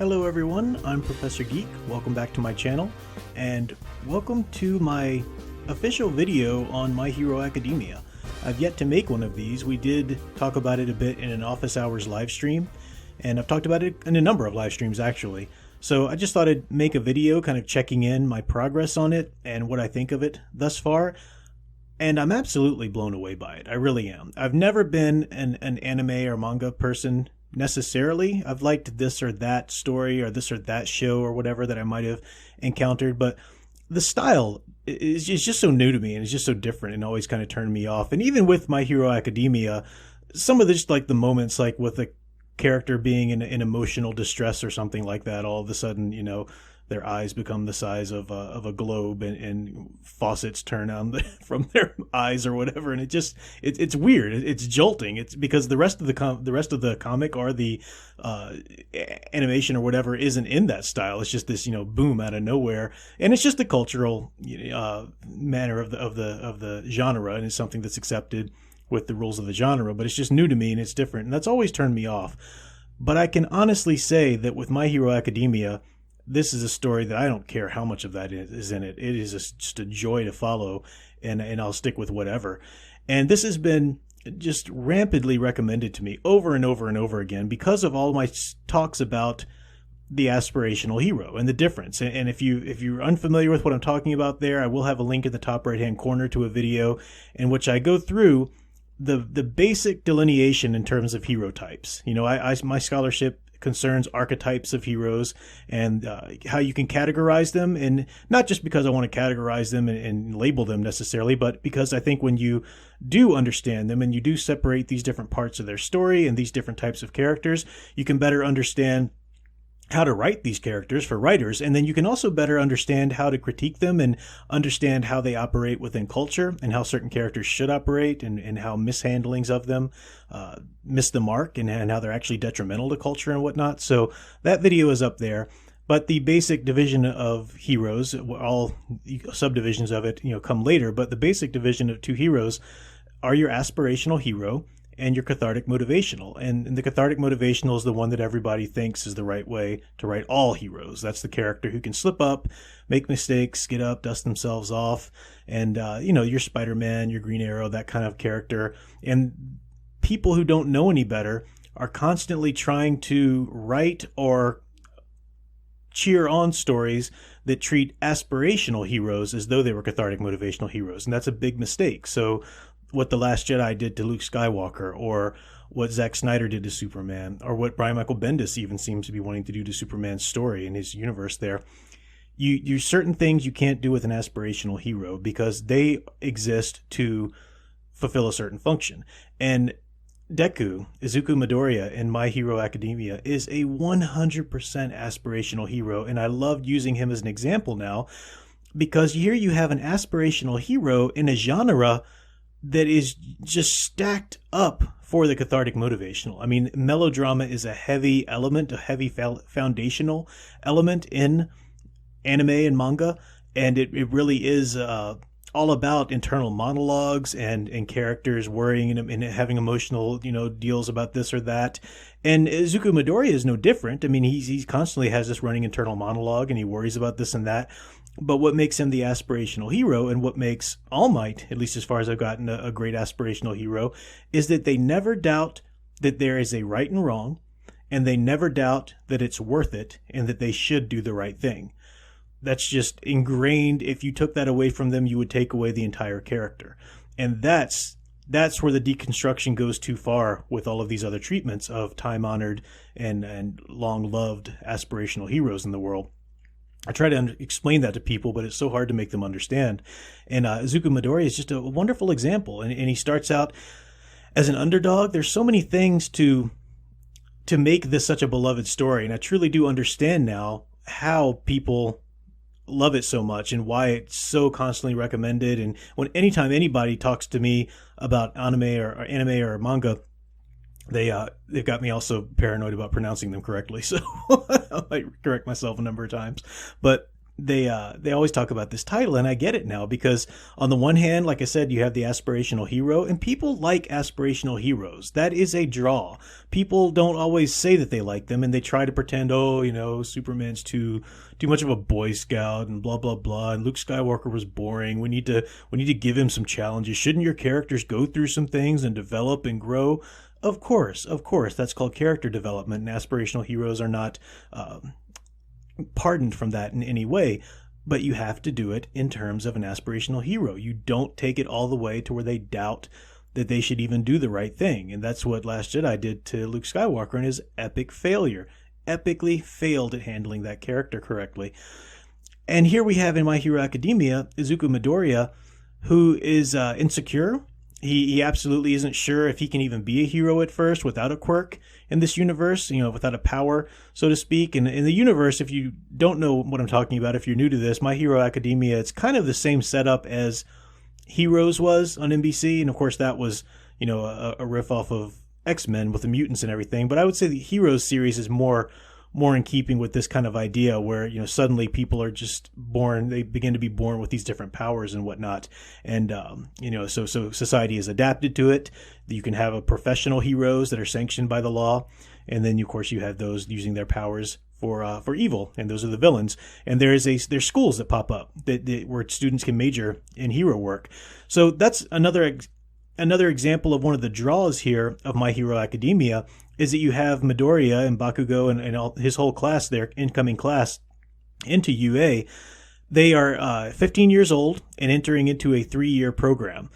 Hello everyone, I'm Professor Geek. Welcome back to my channel, and welcome to my official video on My Hero Academia. I've yet to make one of these. We did talk about it a bit in an office hours live stream, and I've talked about it in a number of live streams actually. So I just thought I'd make a video kind of checking in my progress on it and what I think of it thus far. And I'm absolutely blown away by it. I really am. I've never been an anime or manga person necessarily. I've liked this or that story or this or that show or whatever that I might have encountered, but the style is just so new to me and it's just so different and always kind of turned me off. And even with My Hero Academia, some of the just like the moments like with a character being in emotional distress or something like that, all of a sudden, you know, their eyes become the size of a globe and faucets turn on from their eyes or whatever, and it's weird. It's jolting. It's because the rest of the comic or the animation or whatever isn't in that style. It's just this, you know, boom out of nowhere, and it's just the cultural manner of the genre, and it's something that's accepted with the rules of the genre. But it's just new to me and it's different, and that's always turned me off. But I can honestly say that with My Hero Academia, this is a story that I don't care how much of that is in it. It is just a joy to follow, and I'll stick with whatever. And this has been just rampantly recommended to me over and over and over again because of all my talks about the aspirational hero and the difference. And if you're unfamiliar with what I'm talking about there, I will have a link in the top right-hand corner to a video in which I go through the basic delineation in terms of hero types. You know, my scholarship concerns archetypes of heroes and how you can categorize them, and not just because I want to categorize them and label them necessarily, but because I think when you do understand them and you do separate these different parts of their story and these different types of characters, you can better understand how to write these characters for writers, and then you can also better understand how to critique them and understand how they operate within culture and how certain characters should operate and how mishandlings of them miss the mark and how they're actually detrimental to culture and whatnot. So that video is up there. But the basic division of heroes, all subdivisions of it, you know, come later, but the basic division of two heroes are your aspirational hero and your cathartic motivational. And the cathartic motivational is the one that everybody thinks is the right way to write all heroes. That's the character who can slip up, make mistakes, get up, dust themselves off, and you know, your Spider-Man, your Green Arrow, that kind of character. And people who don't know any better are constantly trying to write or cheer on stories that treat aspirational heroes as though they were cathartic motivational heroes, and that's a big mistake. So what The Last Jedi did to Luke Skywalker, or what Zack Snyder did to Superman, or what Brian Michael Bendis even seems to be wanting to do to Superman's story and his universe there. You certain things you can't do with an aspirational hero because they exist to fulfill a certain function. And Deku, Izuku Midoriya in My Hero Academia is a 100% aspirational hero, and I loved using him as an example now because here you have an aspirational hero in a genre that is just stacked up for the cathartic motivational. I mean, melodrama is a heavy element, a heavy foundational element in anime and manga, and it really is all about internal monologues and characters worrying and having emotional, you know, deals about this or that. And Izuku Midoriya is no different. I mean, he constantly has this running internal monologue and he worries about this and that. But what makes him the aspirational hero, and what makes All Might, at least as far as I've gotten, a great aspirational hero, is that they never doubt that there is a right and wrong, and they never doubt that it's worth it and that they should do the right thing. That's just ingrained. If you took that away from them, you would take away the entire character. And that's where the deconstruction goes too far with all of these other treatments of time-honored and long-loved aspirational heroes in the world. I try to explain that to people, but it's so hard to make them understand. And Izuku Midoriya is just a wonderful example. And he starts out as an underdog. There's so many things to make this such a beloved story. And I truly do understand now how people love it so much and why it's so constantly recommended. And anytime anybody talks to me about anime or manga, they've got me also paranoid about pronouncing them correctly. So I might correct myself a number of times. But they always talk about this title, and I get it now, because on the one hand, like I said, you have the aspirational hero, and people like aspirational heroes. That is a draw. People don't always say that they like them, and they try to pretend, oh, Superman's too much of a Boy Scout and blah blah blah, and Luke Skywalker was boring. We need to give him some challenges. Shouldn't your characters go through some things and develop and grow? Of course, that's called character development, and aspirational heroes are not pardoned from that in any way, but you have to do it in terms of an aspirational hero. You don't take it all the way to where they doubt that they should even do the right thing, and that's what Last Jedi did to Luke Skywalker in his epic failure. Epically failed at handling that character correctly. And here we have in My Hero Academia Izuku Midoriya, who is insecure. He absolutely isn't sure if he can even be a hero at first without a quirk in this universe, without a power, so to speak. And in the universe, if you don't know what I'm talking about, if you're new to this, My Hero Academia, it's kind of the same setup as Heroes was on NBC. And of course, that was, a riff off of X-Men with the mutants and everything. But I would say the Heroes series is more in keeping with this kind of idea where, suddenly people are just born, they begin to be born with these different powers and whatnot. And, so society is adapted to it. You can have a professional heroes that are sanctioned by the law. And then, of course, you have those using their powers for evil, and those are the villains. And there's schools that pop up where students can major in hero work. So that's another example of one of the draws here of My Hero Academia, is that you have Midoriya and Bakugo and all, his whole class, their incoming class into UA. They are 15 years old and entering into a 3-year program.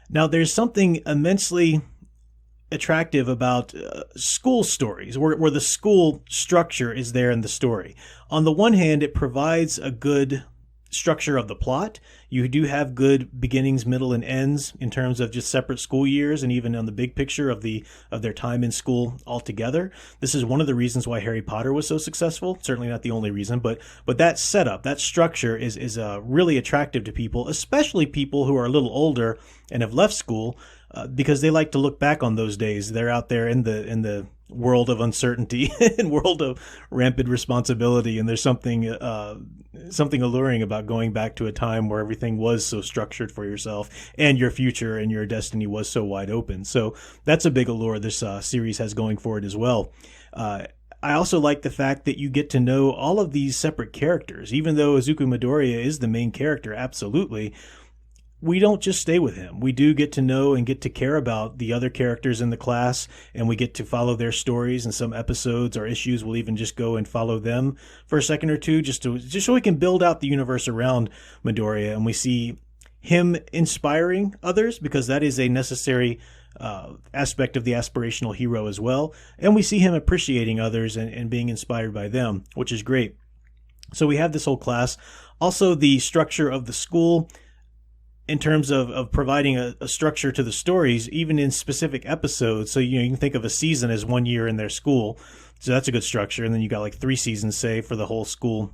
Now, there's something immensely attractive about school stories, where the school structure is there in the story. On the one hand, it provides a good structure of the plot. You do have good beginnings, middle, and ends in terms of just separate school years, and even on the big picture of their time in school altogether. This is one of the reasons why Harry Potter was so successful. Certainly not the only reason, but that setup, that structure is really attractive to people, especially people who are a little older and have left school, because they like to look back on those days. They're out there in the world of uncertainty and world of rampant responsibility, and there's something alluring about going back to a time where everything was so structured for yourself, and your future and your destiny was so wide open. So that's a big allure this series has going for it as well. I also like the fact that you get to know all of these separate characters. Even though Izuku Midoriya is the main character, absolutely, we don't just stay with him. We do get to know and get to care about the other characters in the class, and we get to follow their stories. And some episodes or issues will even just go and follow them for a second or two, just so we can build out the universe around Midoriya, and we see him inspiring others, because that is a necessary aspect of the aspirational hero as well. And we see him appreciating others and being inspired by them, which is great. So we have this whole class. Also, the structure of the school, in terms of providing a structure to the stories, even in specific episodes. So, you can think of a season as 1 year in their school. So that's a good structure. And then you got like 3 seasons, say, for the whole school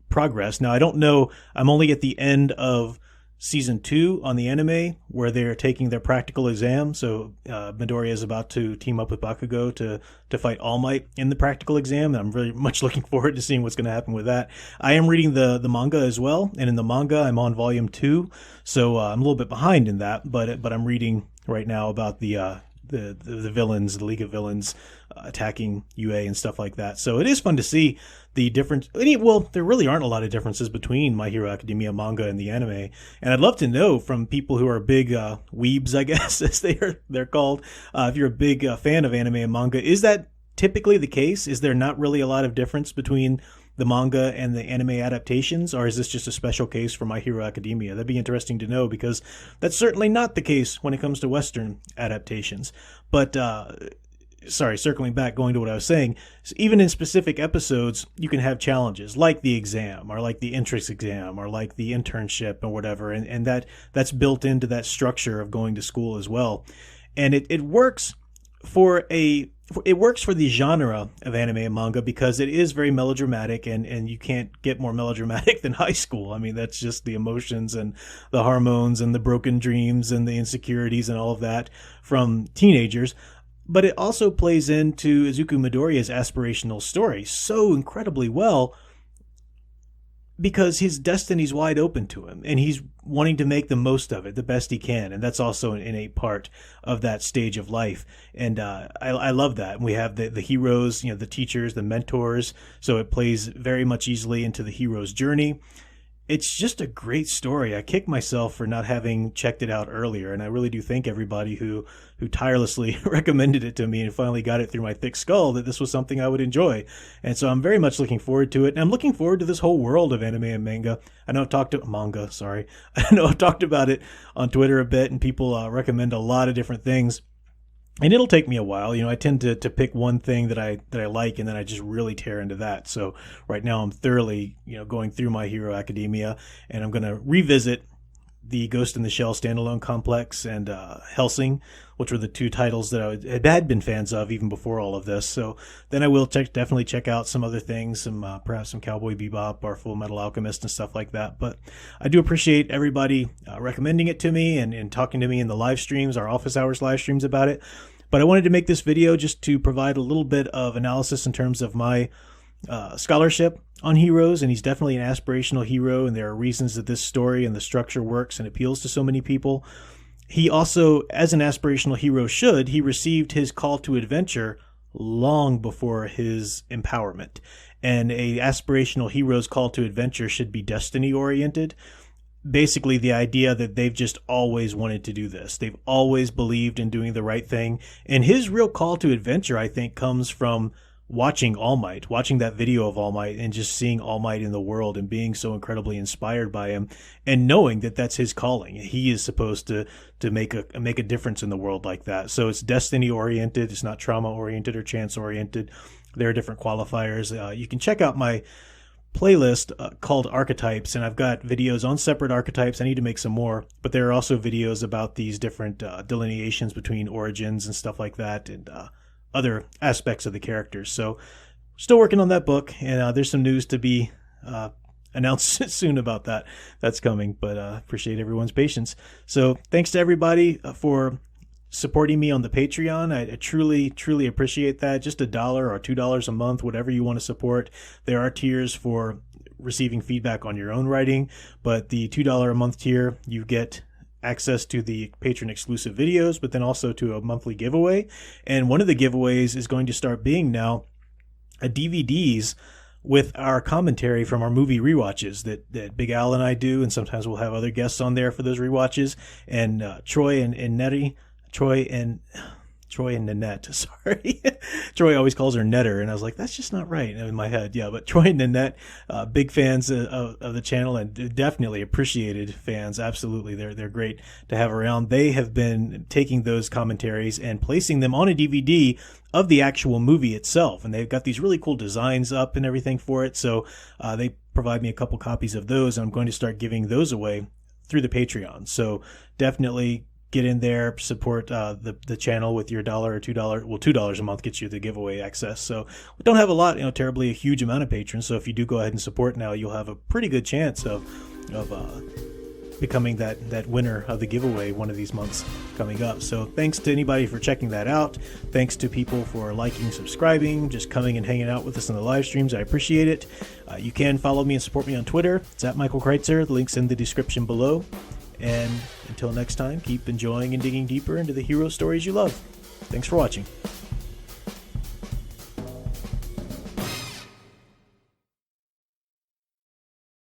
progress. Now, I don't know. I'm only at the end of season 2 on the anime, where they're taking their practical exam. So Midoriya is about to team up with Bakugo to fight All Might in the practical exam, and I'm really much looking forward to seeing what's going to happen with that. I am reading the manga as well, and in the manga I'm on volume 2, so I'm a little bit behind in that, but I'm reading right now about the villains, the League of Villains attacking UA and stuff like that. So it is fun to see the difference. Well, there really aren't a lot of differences between My Hero Academia manga and the anime. And I'd love to know from people who are big weebs, I guess, as they're called, if you're a big fan of anime and manga, is that typically the case? Is there not really a lot of difference between the manga and the anime adaptations, or is this just a special case for My Hero Academia? That'd be interesting to know, because that's certainly not the case when it comes to Western adaptations. But circling back, going to what I was saying, even in specific episodes, you can have challenges like the exam, or like the entrance exam, or like the internship, or whatever, and that's built into that structure of going to school as well. And it works for the genre of anime and manga, because it is very melodramatic, and you can't get more melodramatic than high school. I mean, that's just the emotions and the hormones and the broken dreams and the insecurities and all of that from teenagers. But it also plays into Izuku Midoriya's aspirational story so incredibly well, because his destiny's wide open to him, and he's wanting to make the most of it, the best he can, and that's also an innate part of that stage of life. And I love that. And we have the heroes, the teachers, the mentors, so it plays very much easily into the hero's journey. It's just a great story. I kick myself for not having checked it out earlier, and I really do thank everybody who tirelessly recommended it to me and finally got it through my thick skull that this was something I would enjoy. And so I'm very much looking forward to it, and I'm looking forward to this whole world of anime and manga. I know I've talked about it on Twitter a bit, and people recommend a lot of different things. And it'll take me a while. I tend to pick one thing that I like, and then I just really tear into that. So right now I'm thoroughly, going through My Hero Academia, and I'm going to revisit the Ghost in the Shell standalone complex and Hellsing, which were the two titles that I had been fans of even before all of this. So then I will definitely check out some other things, perhaps some Cowboy Bebop or Full Metal Alchemist and stuff like that. But I do appreciate everybody recommending it to me and talking to me in the live streams, our office hours live streams about it. But I wanted to make this video just to provide a little bit of analysis in terms of my scholarship on heroes, and he's definitely an aspirational hero, and there are reasons that this story and the structure works and appeals to so many people. He also, as an aspirational hero should, he received his call to adventure long before his empowerment. And a aspirational hero's call to adventure should be destiny oriented. Basically the idea that they've just always wanted to do this. They've always believed in doing the right thing. And his real call to adventure, I think, comes from watching All Might, watching that video of All Might and just seeing All Might in the world and being so incredibly inspired by him and knowing that that's his calling. He is supposed to make a difference in the world like that. So it's destiny oriented. It's not trauma oriented or chance oriented. There are different qualifiers. You can check out my playlist called Archetypes, and I've got videos on separate archetypes. I need to make some more, but there are also videos about these different delineations between origins and stuff like that, and other aspects of the characters. So still working on that book, and there's some news to be announced soon about that. That's coming, but appreciate everyone's patience. So thanks to everybody for supporting me on the Patreon. I truly appreciate that. Just $1 or $2 a month, whatever you want to support. There are tiers for receiving feedback on your own writing, but the $2 a month tier, you get access to the patron exclusive videos, but then also to a monthly giveaway. And one of the giveaways is going to start being now a DVDs with our commentary from our movie rewatches that Big Al and I do, and sometimes we'll have other guests on there for those rewatches. And Troy and Nanette, sorry. Troy always calls her Netter, and I was like, that's just not right in my head. Yeah, but Troy and Nanette, big fans of the channel, and definitely appreciated fans. Absolutely, they're great to have around. They have been taking those commentaries and placing them on a DVD of the actual movie itself, and they've got these really cool designs up and everything for it. So they provide me a couple copies of those, and I'm going to start giving those away through the Patreon. So definitely get in there, support the channel with your $1 or $2. Well, $2 a month gets you the giveaway access. So we don't have a lot, terribly a huge amount of patrons. So if you do go ahead and support now, you'll have a pretty good chance of becoming that winner of the giveaway one of these months coming up. So thanks to anybody for checking that out. Thanks to people for liking, subscribing, just coming and hanging out with us in the live streams. I appreciate it. You can follow me and support me on Twitter. It's at Michael Kreitzer. The link's in the description below. And until next time, keep enjoying and digging deeper into the hero stories you love. Thanks for watching.